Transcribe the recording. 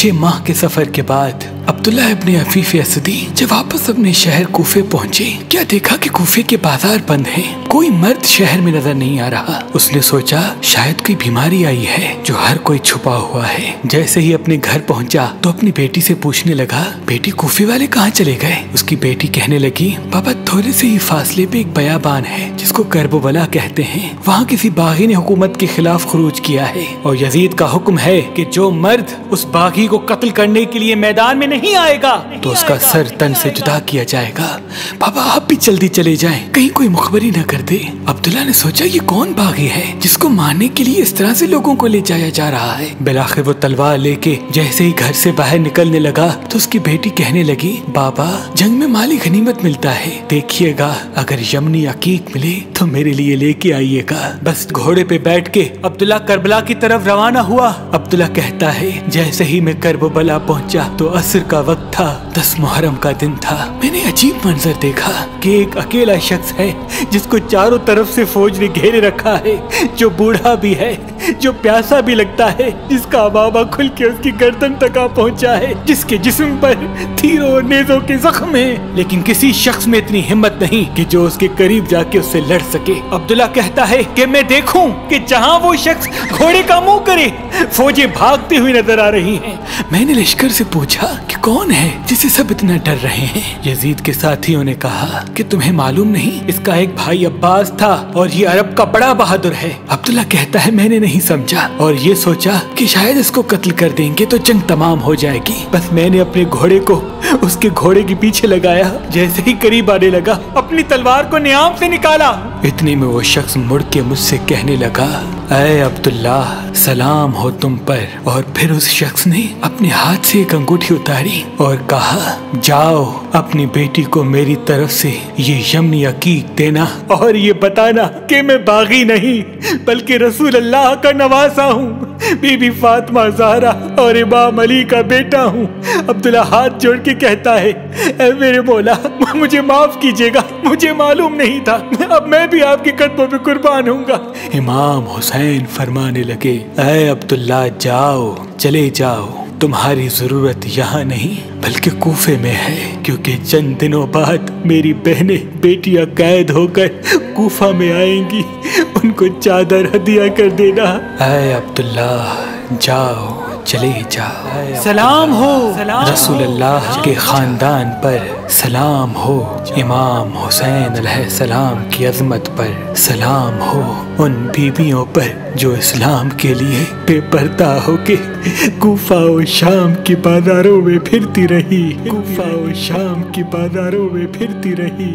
6 माह के सफर के बाद अब्दुल्ला इब्ने अफीफ असदी जब वापस अपने शहर कूफे पहुंचे, क्या देखा कि कूफे के बाजार बंद हैं। कोई मर्द शहर में नजर नहीं आ रहा। उसने सोचा शायद कोई बीमारी आई है जो हर कोई छुपा हुआ है। जैसे ही अपने घर पहुंचा तो अपनी बेटी से पूछने लगा, बेटी कूफे वाले कहाँ चले गए? उसकी बेटी कहने लगी, पापा थोड़े से ही फासले पे एक बयाबान है जिसको करबला कहते हैं। वहाँ किसी बागी ने हुकूमत के खिलाफ खुरूज किया है और यजीद का हुक्म है कि जो मर्द उस बागी को कत्ल करने के लिए मैदान में नहीं आएगा तो उसका सर तन से जुदा किया जाएगा। पापा आप भी जल्दी चले जाएं, कहीं कोई मुखबरी न कर दे। अब्दुल्ला ने सोचा ये कौन बागी है जिसको मारने के लिए इस तरह से लोगों को ले जाया जा रहा है। बिलाखिर वो तलवार लेके जैसे ही घर से बाहर निकलने लगा तो उसकी बेटी कहने लगी, बाबा जंग में माली गनीमत मिलता है, देखिएगा अगर यमनी अकीक मिले तो मेरे लिए लेके आइएगा। बस घोड़े पे बैठ के अब्दुल्ला करबला की तरफ रवाना हुआ। अब्दुल्ला कहता है जैसे ही मैं करबला पहुंचा तो असर का वक्त था, 10 मुहर्रम का दिन था। मैंने अजीब मंजर देखा कि एक अकेला शख्स है जिसको चारों तरफ से फौज ने घेरे रखा है, जो बूढ़ा भी है, जो प्यासा भी लगता है, जिसका अबाबा खुल के उसकी गर्दन तक आ पहुंचा है, जिसके जिस्म पर तीरों और नेज़ों के जख्म हैं, लेकिन किसी शख्स में इतनी हिम्मत नहीं कि जो उसके करीब जाके उससे लड़ सके। अब्दुल्ला कहता है कि मैं देखूं कि जहां वो शख्स घोड़े का मुंह करे फौजें भागती हुई नजर आ रही हैं। मैंने लश्कर से पूछा कि कौन है जिसे सब इतना डर रहे हैं। यजीद के साथियों ने कहा कि तुम्हें मालूम नहीं, इसका एक भाई अब्बास था और ये अरब का बड़ा बहादुर है। अब्दुल्ला कहता है मैंने नहीं समझा और ये सोचा कि शायद इसको कत्ल कर देंगे तो जंग तमाम हो जाएगी। बस मैंने अपने घोड़े को उसके घोड़े के पीछे लगाया। जैसे ही करीब आने लगा अपनी तलवार को नियाम से निकाला। इतने में वो शख्स मुड़ के मुझसे कहने लगा, ऐ अब्दुल्ला सलाम हो तुम पर। और फिर उस शख्स ने अपने हाथ से एक अंगूठी उतारी और कहा, जाओ अपनी बेटी को मेरी तरफ से ये यमनी अकीक देना और ये बताना कि मैं बागी नहीं बल्कि रसूल अल्लाह का नवासा हूँ, बीबी फातिमा ज़हरा और इमाम अली का बेटा हूँ। अब्दुल्ला हाथ जोड़ के कहता है, ऐ मेरे मौला मुझे माफ कीजिएगा, मुझे मालूम नहीं था, अब मैं भी आपके कदमों पे कुर्बान हूँगा। इमाम हुसैन फरमाने लगे, ऐ अब्दुल्ला जाओ, चले जाओ, तुम्हारी जरूरत यहाँ नहीं बल्कि कूफे में है, क्योंकि चंद दिनों बाद मेरी बहनें बेटियां कैद होकर कूफा में आएंगी, उनको चादर हदिया कर देना। ऐ अब्दुल्ला जाओ, चले जाओ। सलाम हो रसूल अल्लाह के खानदान पर, सलाम हो इमाम हुसैन अलैहिस्सलाम की अजमत पर, सलाम हो उन बीवियों पर जो इस्लाम के लिए बेपर्दा होके कूफा और शाम की बाजारों में फिरती रही, कूफा और शाम की बाजारों में फिरती रही।